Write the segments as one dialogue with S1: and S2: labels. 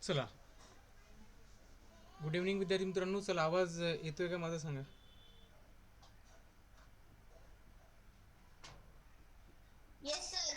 S1: चला, good evening विद्यार्थी मित्रांनो. चला, आवाज येतोय का माझा सांगा.
S2: Yes sir.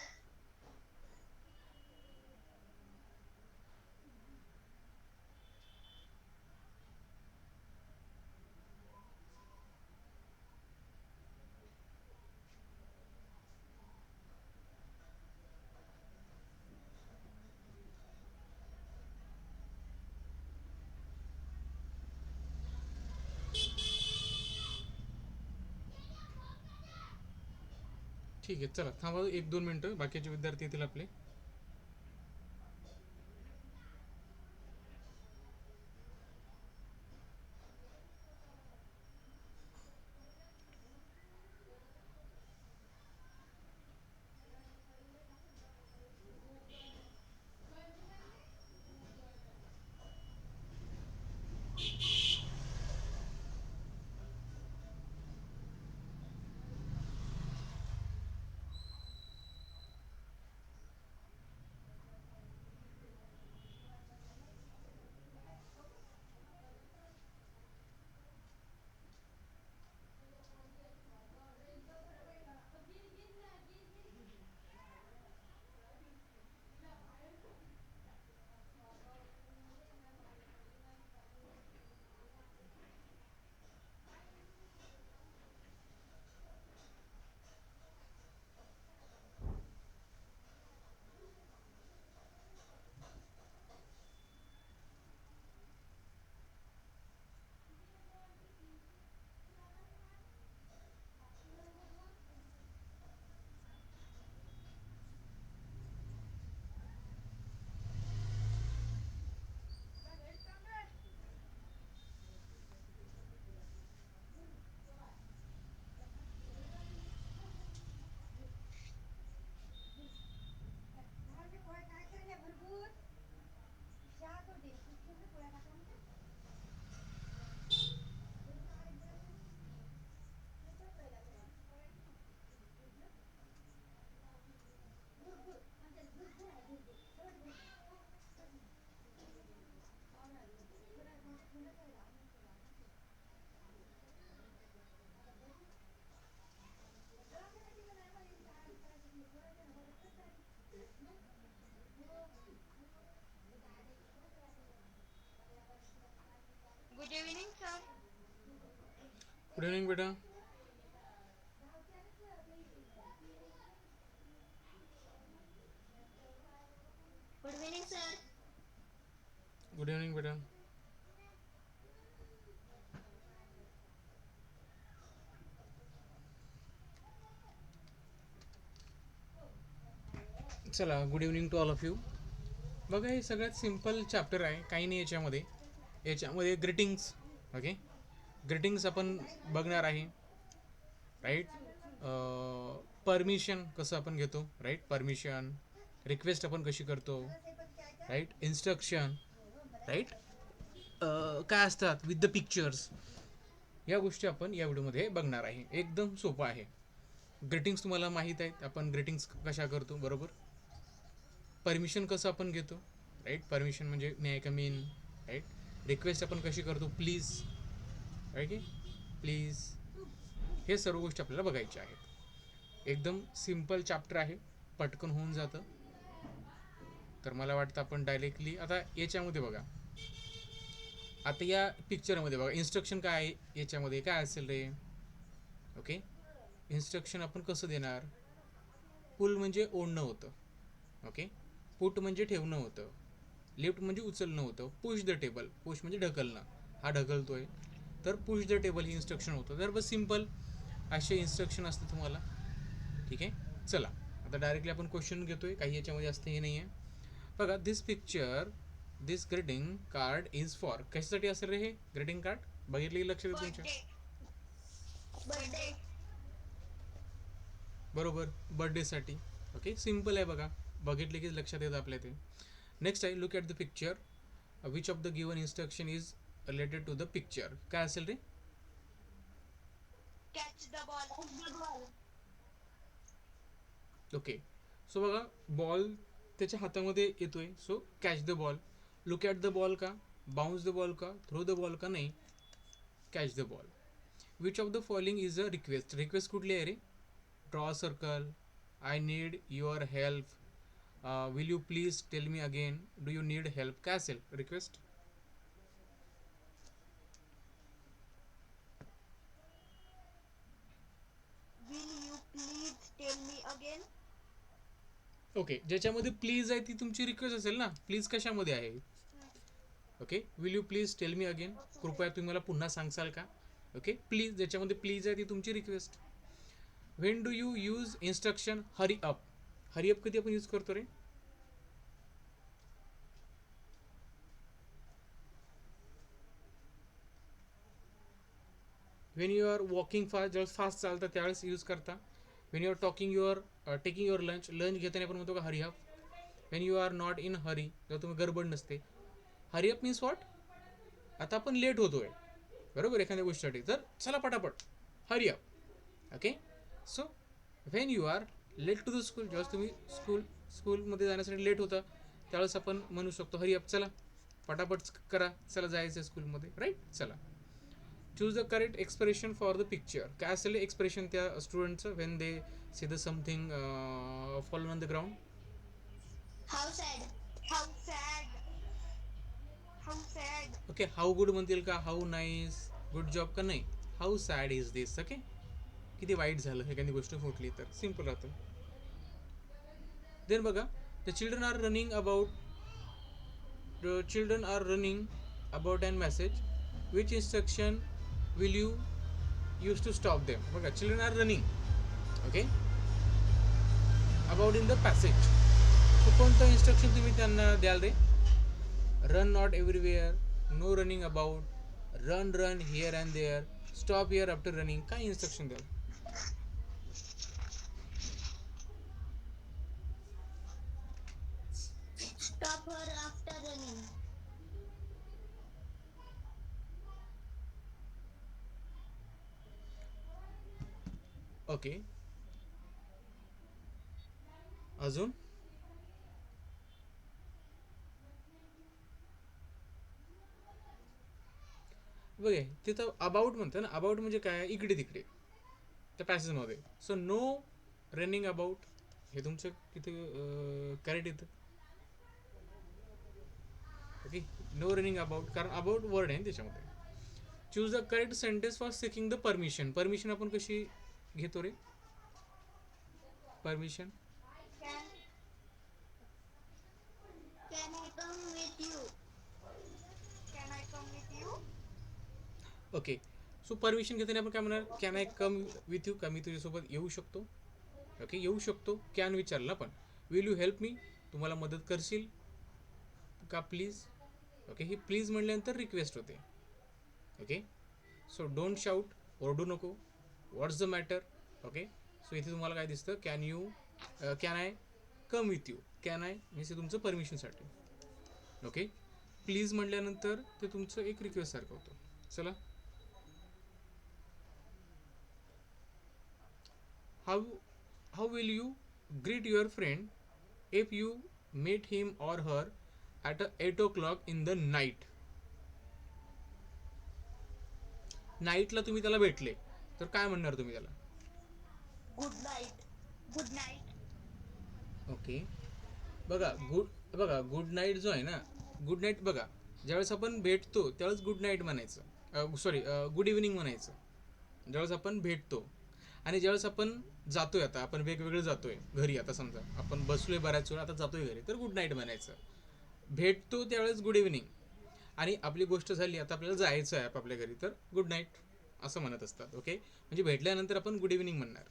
S1: ठीक आहे, चला थांबा 1-2 मिनटं, बाकीचे विद्यार्थी येतील आपले.
S2: Good evening sir.
S1: Good evening बेटा.
S2: Good evening sir.
S1: Good evening बेटा. चला, good evening to all of you. बघा, हे सगळ्यात सिम्पल चॅप्टर आहे, काही नाही याच्यामध्ये ग्रीटिंग्स. ओके, ग्रीटिंग्स आपण बघणार आहे. राईट. परमिशन कसं आपण घेतो, राईट. परमिशन, रिक्वेस्ट आपण कशी करतो, राईट. Instruction, right. काय असतात विथ द पिक्चर्स, या गोष्टी आपण या व्हिडिओमध्ये बघणार आहे. एकदम सोपं आहे. ग्रीटिंग्स तुम्हाला माहीत आहेत, आपण ग्रीटिंग्स कशा करतो, बरोबर. परमिशन कसं आपण घेतो, राईट. परमिशन म्हणजे may I come in, right. Request आपण कशी करतो, प्लीज, राईट. प्लीज. हे सर्व गोष्टी आपल्याला बघायच्या आहेत. एकदम सिम्पल चॅप्टर आहे, पटकन होऊन जातं. तर मला वाटतं आपण डायरेक्टली आता याच्यामध्ये बघा. आता या पिक्चरमध्ये बघा, इन्स्ट्रक्शन काय आहे, याच्यामध्ये काय असेल रे. ओके, इन्स्ट्रक्शन आपण कसं देणार. पुल म्हणजे ओढणं होतं. ओके. पुट म्हणजे ठेवणं होतं. लिफ्ट म्हणजे उचलणं होतं. पुश द टेबल, पुश म्हणजे ढकलणं, हा ढकलतोय, तर push the table he instruction होतं. तर बस सिम्पल असे इन्स्ट्रक्शन असतं तुम्हाला. ठीक आहे, चला आता डायरेक्टली आपण क्वेश्चन घेतोय. काही याच्यामध्ये असतं हे नाही आहे. बघा, this picture, this greeting card is for, कशासाठी असेल रे हे ग्रीटिंग कार्ड. बघितलं की लक्ष दे तुमच्या.
S2: बर्थडे. बर्थडे.
S1: बरोबर, बर्थडेसाठी. ओके, सिम्पल आहे बघा, बघितले की लक्षात येतं आपल्या ते. नेक्स्ट आहे, look at the picture. Which of the given instruction is related to the picture. काय असेल रे.
S2: Catch the ball.
S1: Okay, so बघा, बॉल त्याच्या हातामध्ये येतोय, so catch the ball. Look at the ball का, बाउन्स द बॉल का, throw the ball का, नाही catch the ball. Which of the following is a request. Request कुठली आहे रे. Draw circle, I need your help, will you please tell me again, do you need help. काय असेल request.
S2: Will you please tell me again?
S1: Okay, ज्याच्यामध्ये please आहे ती तुमची request असेल ना. प्लीज कशामध्ये आहे. Okay, will you please tell me again, कृपया तुम्ही मला पुन्हा सांगसाल का. ओके, प्लीज ज्याच्यामध्ये प्लीज आहे ती तुमची request. When do you use instruction. Hurry up. Hurry up कधी आपण यूज करतो रे. When you are walking fast, ज्यावेळेस फास्ट चालतं त्यावेळेस यूज करता. When you are talking your taking your lunch, lunch घेताना आपण म्हणतो का hurry up. When you are not in hurry, जेव्हा तुम्ही गडबड नसते. Hurry up means what. आता आपण लेट होतोय बरोबर एखाद्या गोष्टीसाठी, तर चला पटापट hurry up. Okay, so when you are late to the school, ज्यावेळेस तुम्ही स्कूलमध्ये जाण्यासाठी लेट होता त्यावेळेस आपण म्हणू शकतो हरी अप, चला पटापट करा, चला जायचं स्कूलमध्ये, राईट. चला, choose the correct expression for the picture. काय असेल एक्सप्रेशन त्या स्टुडंटचं when they see the something fallen on the ground.
S2: How sad. How sad. How sad.
S1: Okay, how good म्हणतील का, हाऊ नाईस, गुड जॉब का, नाही how sad is this. Okay, किती वाईट झालं एखादी गोष्ट फुटली तर सिम्पल राहतं. देन बघा, the children are running about, the children are running about and message, which instruction will you use to stop them. बघा, children are running, okay, about in the passage. So कोणतं instruction तुम्ही त्यांना द्याल रे. Run not everywhere, no running about, run run here and there, stop here after running. काय instruction द्याल.
S2: Stop her after running.
S1: Okay, अजून बघे तिथं अबाउट म्हणतं ना. अबाउट म्हणजे काय, इकडे तिकडे त्या पॅसेजमध्ये. सो नो रनिंग अबाउट हे तुमचं तिथे करेक्ट येतं. ओके, नो रनिंग अबाउट, कारण अबाउट वर्ड आहे त्याच्यामध्ये. Choose the correct sentence for seeking the permission. Permission आपण कशी घेतो रे. Permission.
S2: Can I come with you? Can I come with you?
S1: Okay, so permission घेताना आपण काय म्हणणार, can I come with you, का मी तुझ्यासोबत येऊ शकतो. ओके, येऊ शकतो. कॅन विचारलं पण. विल यू हेल्प मी, तुम्हाला मदत करशील का प्लीज. ओके, ही प्लीज म्हटल्यानंतर रिक्वेस्ट होते. ओके, सो डोंट शाऊट, ओरडू नको. व्हॉट्स द मॅटर. ओके, सो इथे तुम्हाला काय दिसतं, can you, can I come with you. Can I म्हणजे तुमचं परमिशनसाठी. ओके, प्लीज म्हटल्यानंतर ते तुमचं एक रिक्वेस्ट सारखं होतं. चला, how will you greet your friend if you meet him or her at 8 o'clock in the night. नाईटला तुम्ही त्याला भेटले तर काय म्हणणार तुम्ही त्याला.
S2: Good night. Good night.
S1: Okay, बघा गुड नाईट जो आहे ना, गुड नाईट बघा, ज्यावेळेस आपण भेटतो त्यावेळेस गुड नाईट म्हणायचं, सॉरी गुड इव्हनिंग म्हणायचं ज्यावेळेस आपण भेटतो. आणि ज्यावेळेस आपण जातोय, आता आपण वेगवेगळे जातोय घरी, आता समजा आपण बसलोय बऱ्याच वेळा, आता जातोय घरी, तर गुड नाईट म्हणायचं. भेटतो त्यावेळेस गुड इव्हनिंग, आणि आपली गोष्ट झाली आता आपल्याला जायचं आहे आपल्या घरी, तर गुड नाईट असं म्हणत असतात. ओके, म्हणजे भेटल्यानंतर आपण गुड इव्हनिंग म्हणणार,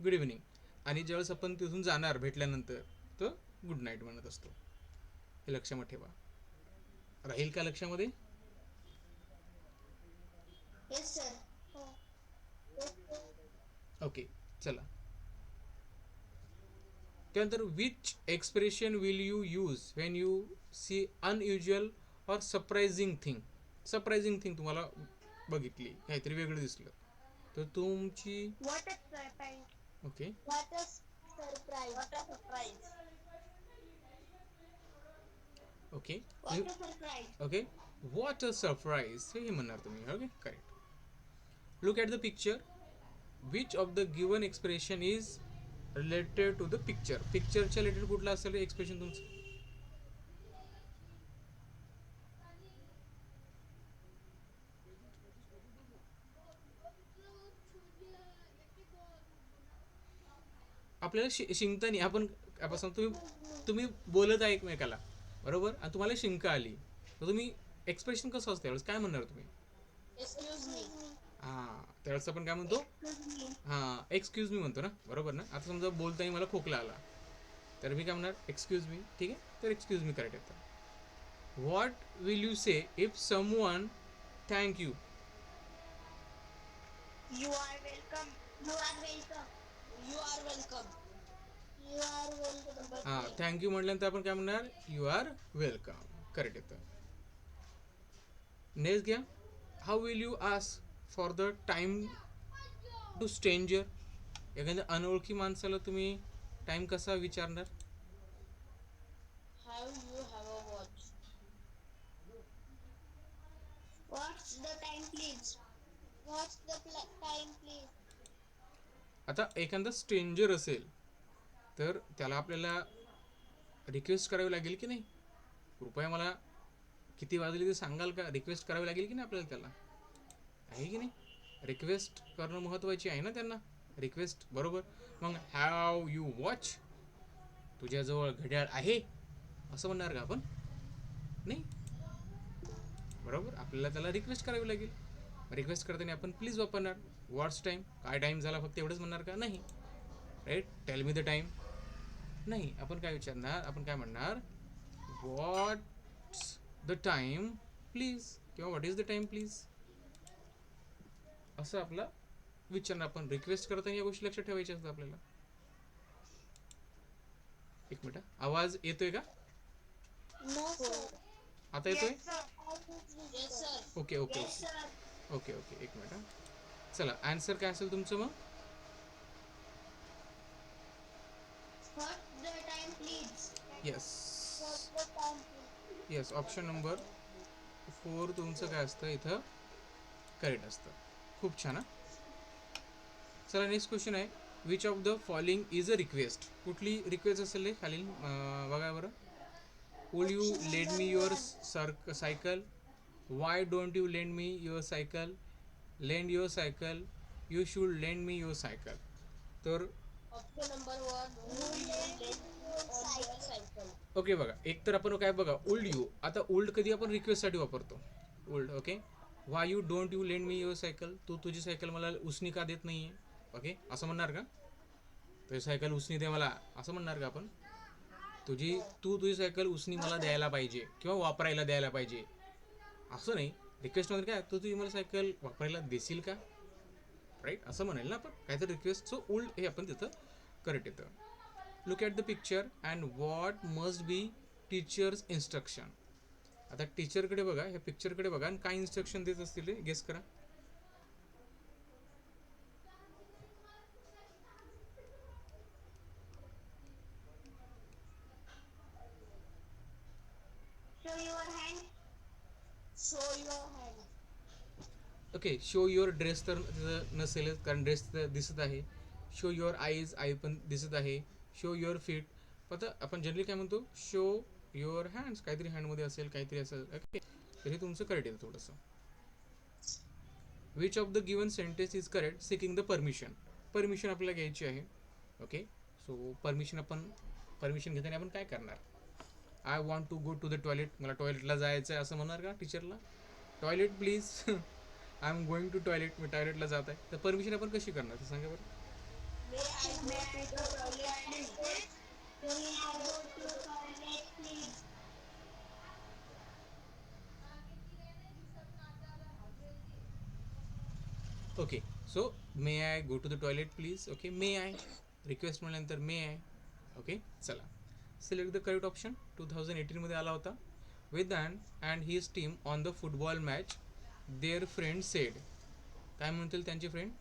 S1: गुड इव्हनिंग. आणि ज्यावेळेस आपण तिथून जाणार भेटल्यानंतर तर गुड नाईट म्हणत असतो. हे लक्षात ठेवा. राहील का लक्षामध्ये.
S2: Yes, sir.
S1: ओके, चला. त्यानंतर which expression will you use when you see unusual और सरप्राइजिंग थिंग. सरप्राइजिंग थिंग तुम्हाला बघितली, काहीतरी वेगळं दिसलं तर तुमची.
S2: What a surprise.
S1: Okay,
S2: What a surprise. What a surprise.
S1: Okay
S2: What a surprise.
S1: Okay what a surprise हे म्हणणार तुम्ही. Okay correct. Look at the picture. Which of the given expression is related to the picture. पिक्चरच्या related कुठलं असेल expression तुमचं. आपल्याला शिंकतानी आपण तुम्ही बोलत आहे एकमेकाला बरोबर आणि तुम्हाला शिंक आली तर तुम्ही एक्सप्रेशन कसं असतं त्यावेळेस काय म्हणणार तुम्ही.
S2: Excuse me.
S1: हां त्यावेळेस आपण काय म्हणतो.
S2: Excuse me.
S1: हां एक्सक्यूज मी म्हणतो ना बरोबर ना. आता समजा बोलताना मला खोकला आला तर मी काय म्हणणार एक्सक्यूज मी. ठीक आहे तर एक्सक्यूज मी करेक्ट येतं. What will you say if someone thank you.
S2: You are welcome. You are welcome. You are welcome. You are welcome.
S1: हां थँक्यू म्हटल्यानंतर आपण काय म्हणणार यू आर वेलकम करेक्ट येतं. नेक्स्ट घ्या. How will you ask for the time to stranger. एखाद्या अनोळखी माणसाला तुम्ही टाईम कसा विचारणार.
S2: Have you have a watch? What's the time, please? What's the time, please?
S1: आता एखादा स्ट्रेंजर असेल तर त्याला आपल्याला रिक्वेस्ट करावी लागेल की नाही. कृपया मला किती वाजले ते सांगाल का. रिक्वेस्ट करावी लागेल की नाही आपल्याला त्याला. आहे की नाही. रिक्वेस्ट करणं महत्त्वाची आहे ना त्यांना. रिक्वेस्ट बरोबर. मग हॅव यू वॉच. तुझ्याजवळ घड्याळ आहे असं म्हणणार का आपण नाही बरोबर. आपल्याला त्याला रिक्वेस्ट करावी लागेल. रिक्वेस्ट करताना आपण प्लीज वापरणार. व्हॉट्स टाईम काय टाईम झाला फक्त एवढंच म्हणणार का नाही. Right tell me the time नाही. आपण काय विचारणार आपण काय म्हणणार व्हॉट्स द टाईम प्लीज किंवा what is the time please असं आपला विचारणार. आपण रिक्वेस्ट करताना या गोष्टी लक्षात ठेवायच्या असतात आपल्याला. एक मिनिट आवाज येतोय का.
S2: No, sir.
S1: आता येतोय.
S2: Yes, sir.
S1: Okay okay
S2: Yes,
S1: okay
S2: sir.
S1: Okay okay एक मिनिट. चला आन्सर काय असेल तुमचं मग.
S2: What's the time, please?
S1: Yes
S2: What's the time, please?
S1: Yes option number 4 तुमचं काय असतं इथं करेक्ट असतं. खूप छान हां. चला नेक्स्ट क्वेश्चन आहे. Which of the following is a request. कुठली रिक्वेस्ट असेल रे खालील बघा बरं. Would you lend me your cycle. Why don't you lend me your cycle. Lend your cycle. You should lend me your cycle. तर
S2: Option number 1. Would you lend your cycle?
S1: Okay बघा एक तर आपण काय बघा ओल्ड यू. आता old कधी आपण रिक्वेस्टसाठी वापरतो old. Okay why you don't you lend me your cycle. तू तुझी सायकल मला उसनी का देत नाही आहे. ओके असं म्हणणार का. तुझी सायकल उसनी दे मला असं म्हणणार का आपण. तुझी सायकल उसनी मला द्यायला पाहिजे किंवा वापरायला द्यायला पाहिजे असं नाही. रिक्वेस्टमध्ये काय तू तुझी मला सायकल वापरायला देशील का. राईट असं म्हणाल ना आपण काहीतरी रिक्वेस्ट. सो ओल्ड हे आपण तिथं करेक्ट येतं. Look at the picture and what must be teachers instruction. आता टीचरकडे बघा ह्या पिक्चरकडे बघा आणि काय इन्स्ट्रक्शन देत असतील गेस करा.
S2: Show your hand. Show your hand.
S1: Okay show your dress तर नसेलच कारण ड्रेस तर दिसत आहे. शो युअर आईज आई पण दिसत आहे. Show your feet. आता आपण जनरली काय म्हणतो शो युअर हँड्स काहीतरी हँडमध्ये असेल काहीतरी असेल. ओके तर हे तुमचं करेक्ट येतं थोडंसं. Which of the given sentence is correct seeking the permission. Permission आपल्याला घ्यायची आहे. ओके सो परमिशन घेताना आपण काय करणार. I want to go to the toilet. मला टॉयलेटला जायचं आहे असं म्हणणार का टीचरला. Toilet please I am going to toilet. मी टॉयलेटला जात आहे. तर परमिशन आपण कशी करणार ते सांगा बरं.
S2: May I go to the toilet, please? May I go to the toilet, please?
S1: Okay so may I go to the toilet please. Okay may I request म्हटल्यानंतर मे आय. ओके चला select the correct option. 2018मध्ये आला होता. Vedant and his team on the football match their friend said. काय म्हणतील त्यांचे friend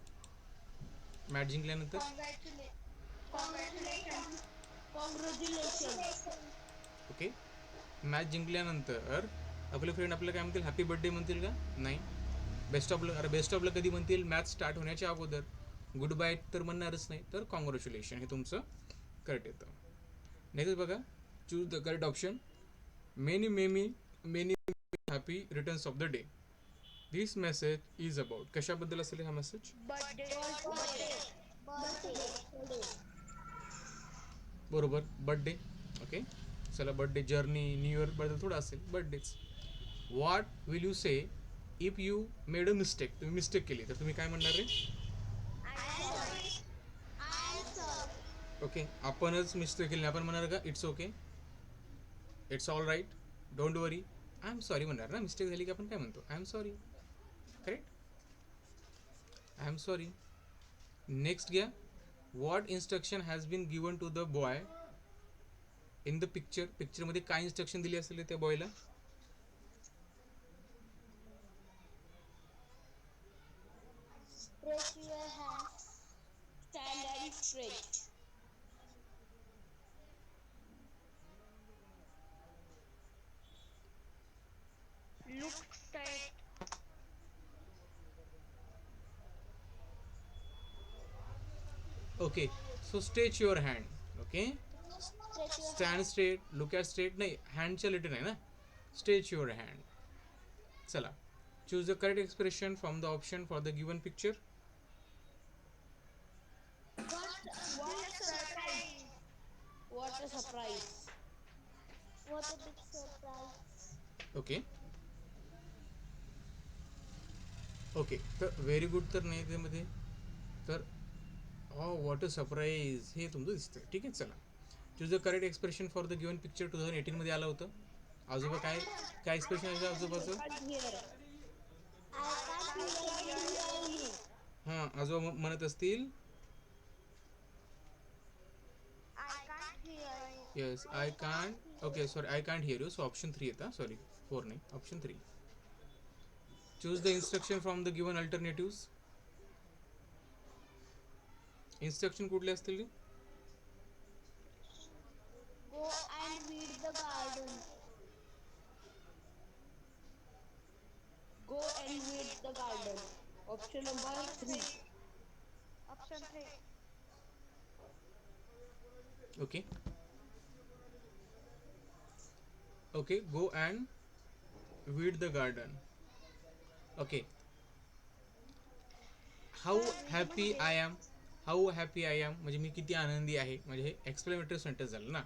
S1: match जिंकल्यानंतर.
S2: Congratulations. Congratulations.
S1: Okay match जिंकल्यानंतर आपले फ्रेंड आपल्याला काय म्हणतील, हॅपी बर्थडे म्हणतील का? नाही. बेस्ट ऑफ लक, अरे बेस्ट ऑफ लक कधी म्हणतील? मॅच स्टार्ट होण्याच्या अगोदर. गुड बाय तर म्हणणारच नाही, तर कॉंग्रॅच्युलेशन हे तुमचं करेक्ट येतं. नेक्स्ट बघा, choose the correct option. Many many happy returns of the day. This message is about, कशाबद्दल असेल हा मेसेज?
S2: बर्थडे बर्थडे
S1: बरोबर, बर्थडे. ओके, चला बर्थडे जर्नी न्यू इयर बद्दल थोडं असेल, बर्थडेच. What will you say if you made a mistake? तुम्ही मिस्टेक केली तर तुम्ही काय म्हणणार रे? ओके, आपणच मिस्टेक केली आपण म्हणणार का it's okay, it's all right, don't worry, I am sorry म्हणणार ना. मिस्टेक झाली की आपण काय म्हणतो? I am sorry. Correct, I am sorry. Next घ्या, what instruction has been given to the boy in the picture? पिक्चरमध्ये काय इन्स्ट्रक्शन दिली असेल त्या बॉयला?
S2: Stretch your hands. Stand and stretch. Look straight.
S1: Okay, so stretch your hand. Okay,
S2: Stretch your
S1: stand straight, look at straight नाही, हँडच्या related आहे ना. Stretch your hand. चला, choose the correct expression from the option for the given picture.
S2: What a surprise!
S3: What a surprise.
S2: What a big surprise!
S1: Okay okay, तर very good तर नाही त्यामध्ये, तर व्हॉट अ सरप्राईज हे तुमचं दिसतं. ठीक आहे, चला, choose the correct expression for the given picture. 2018 मध्ये आलं होतं. आजोबा काय काय एक्सप्रेशन आहे आजोबाचं?
S3: Can't hear.
S2: I can't hear you.
S1: हां, आजोबा म्हणत असतील
S2: I can't hear you.
S1: Yes I can't. Okay sorry, I can't hear you. So option 3 येतं. सॉरी, 4 नाही, option 3. Choose the instruction from the given alternatives. Instruction कुठले असतील?
S2: Go and weed the garden.
S3: Go and weed the garden. Option number 3.
S2: Option 3.
S1: Okay okay, go and weed the garden. Okay, how happy I am. How happy I am म्हणजे मी किती आनंदी आहे, म्हणजे हे explanatory sentence झालं ना.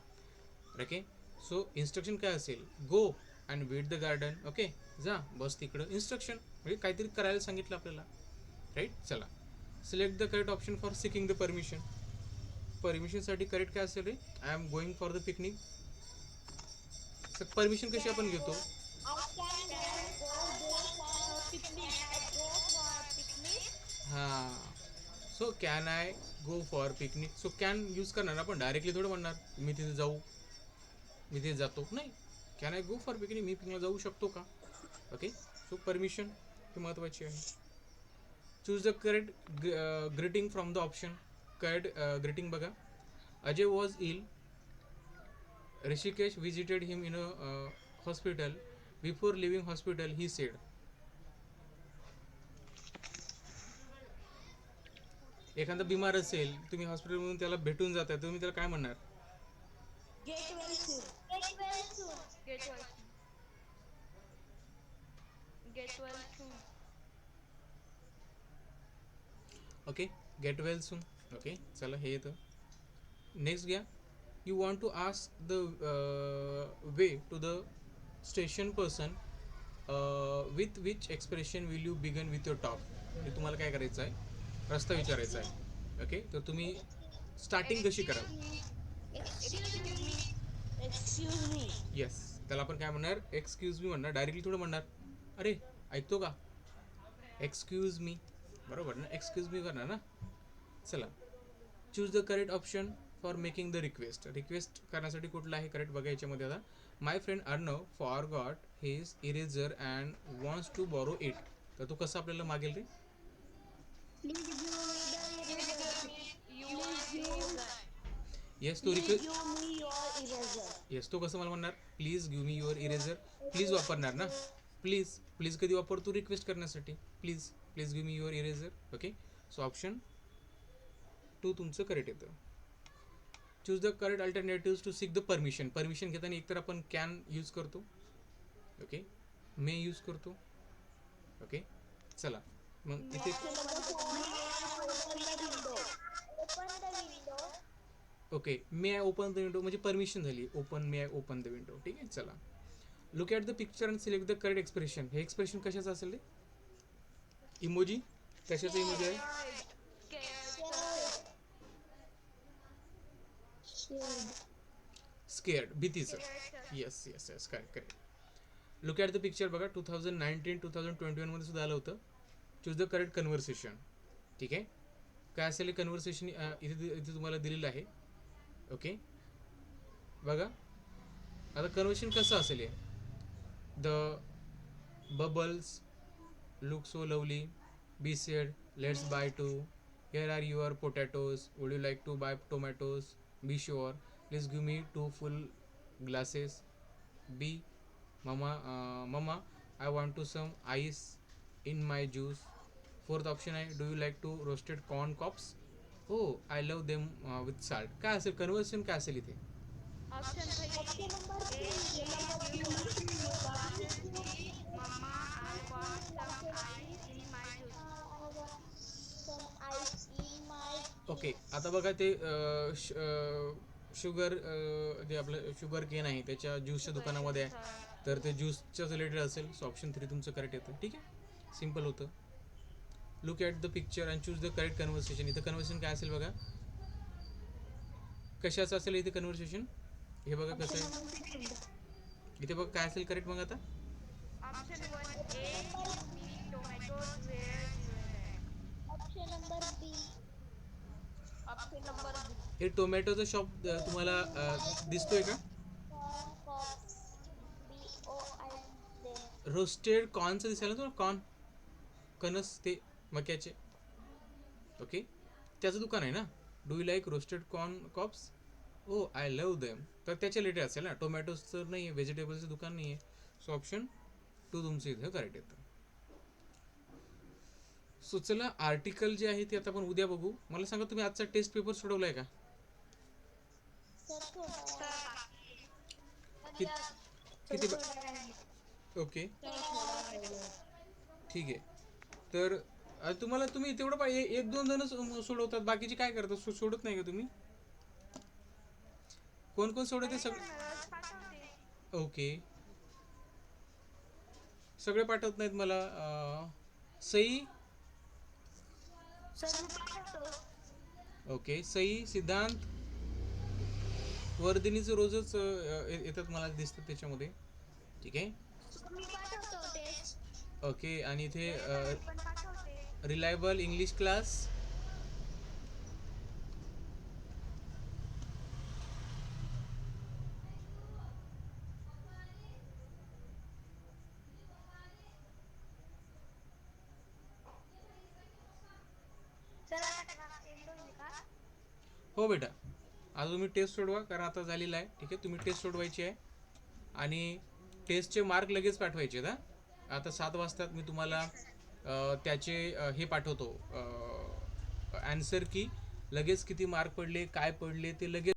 S1: Okay, so instruction काय असेल? गो and weed the garden. Okay, जा बस तिकडं. इन्स्ट्रक्शन म्हणजे काहीतरी करायला सांगितलं आपल्याला, राईट. चला, select the correct option for seeking the permission. परमिशनसाठी करेक्ट काय असेल रे? I am going for the picnic. Permission कशी आपण घेतो? हां, so can I go for picnic. So can use करणार आपण, डायरेक्टली थोडं म्हणणार मी तिथे जाऊ, मी तिथे जातो. नाही, can I go for picnic, मी पिकनिकला जाऊ शकतो का? ओके, सो परमिशन ही महत्त्वाची आहे. Choose the correct greeting from the option. Correct greeting बघा. Ajay was ill. Rishikesh visited him in a hospital. Before living hospital he said. एखादा बिमार असेल, तुम्ही हॉस्पिटलमधून त्याला भेटून जाताय, तुम्ही त्याला काय म्हणणार?
S3: Get well soon.
S2: Get well soon. Get well soon. Get well soon.
S1: Okay, get well soon. Okay, चला हे येतं. नेक्स्ट घ्या. You want to ask the way to the station person with which expression will you begin with your talk. म्हणजे तुम्हाला काय करायचं आहे? रस्ता विचारायचा आहे. ओके, तर तुम्ही स्टार्टिंग कशी कराल?
S3: Excuse me.
S1: येस, त्याला आपण काय म्हणणार? एक्सक्यूज मी म्हणणार. डायरेक्टली थोडं म्हणणार अरे ऐकतो का, एक्सक्यूज मी, बरोबर ना? एक्सक्यूज मी करणार ना. चला, choose the correct option for making the request. Request करण्यासाठी कुठला आहे करेक्ट बघा याच्यामध्ये. आता my friend Arnav forgot his eraser and wants to borrow it. तर तो कसं आपल्याला मागेल रे?
S2: Please give me the eraser.
S1: Yes, तो
S3: Please
S1: request.
S3: give me your eraser.
S1: Yes, तो कसं मला म्हणणार, please give me your eraser. Please वापरणार ना, प्लीज. प्लीज कधी वापरतो, रिक्वेस्ट करण्यासाठी. Please please give me your eraser. Okay, so option 2 तुमचं करेक्ट येतं. Choose the correct alternative to seek the permission. Permission घेताना एकतर आपण कॅन यूज करतो, ओके, मे यूज करतो. ओके, चला मग इथे okay, may I open the window म्हणजे परमिशन झाली. Open, may I open the window. ठीक आहे, चला. Look at the picture and select the correct expression. हे एक्सप्रेशन कशाचं असेल रे? इमोजी, कशाचं इमोजी आहे? स्केअर्ड, भीतीचं. Yes yes yes, correct correct. Look at the picture बघा, 2019 2021 मध्ये सुद्धा आलं होतं. Choose the correct conversation. ठीक आहे, काय असेल कन्व्हर्सेशन इथे तुम्हाला दिलेलं आहे. ओके, बघा आता कन्व्हर्सेशन कसं असेल हे. The bubbles look so lovely, be said let's by two, here are your potatoes, would you like to buy tomatoes, be sure, please give me 2 full glasses. B, mama, I want to some ice in my juice. Fourth option आहे, do you like to roasted corn cobs? Oh, I love them with salt. काय असेल conversation, काय असेल इथे? Okay, आता बघा ते sugar, जे आपलं शुगर केन आहे त्याच्या ज्यूसच्या दुकानामध्ये आहे, तर ते ज्यूसच्याच रिलेटेड असेल. सो ऑप्शन 3 तुमचं करेक्ट येतं. ठीक आहे, सिम्पल होतं. Look at the picture and choose the correct conversation. इथं कन्व्हर्सेशन काय असेल बघा, कशाचं असेल इथे कन्व्हर्सेशन? हे बघा कसं आहे इथे, बघा काय असेल करेक्ट. मग आता हे टोमॅटोचं शॉप तुम्हाला दिसतोय का? रोस्टेड कॉर्नचं दिसायला तो कॉर्न, कणस ते मक्याचे. ओके, त्याचं दुकान आहे ना. Do you like roasted corn cobs? Oh I love them. तर त्याच्या रिलेटेड असेल ना, टोमॅटोचं नाही आहे, व्हेजिटेबल्सचं दुकान नाही आहे. सो ऑप्शन 2 तुमचं इथं करेक्ट येतं. सो चला, आर्टिकल जे आहे ते आता आपण उद्या बघू. मला सांगा, तुम्ही आजचा टेस्ट पेपर सोडवलाय का? किती ओके, ठीक आहे. तर तुम्हाला, तुम्ही तेवढं पाहिजे 1-2 जण सोडवतात, बाकीचे काय करतात? सोडत नाही का तुम्ही? कोण कोण सोडवते? सगळं ओके, सगळे पाठवत नाहीत मला. सई, ओके, सई, सिद्धांत, वर्धिनीचं रोजच येतात मला दिसतात त्याच्यामध्ये. ठीक आहे, ओके. आणि इथे रिलायबल इंग्लिश क्लास, हो बेटा. आता तुम्ही टेस्ट सोडवा, कारण आता झालेला आहे. ठीक आहे, तुम्ही टेस्ट सोडवायची आहे आणि टेस्टचे मार्क लगेच पाठवायचे आहेत. आता 7 वाजता मी तुम्हाला त्याचे हे पाठवतो, ॲन्सर की लगेच किती मार्क पडले, काय पडले ते लगेच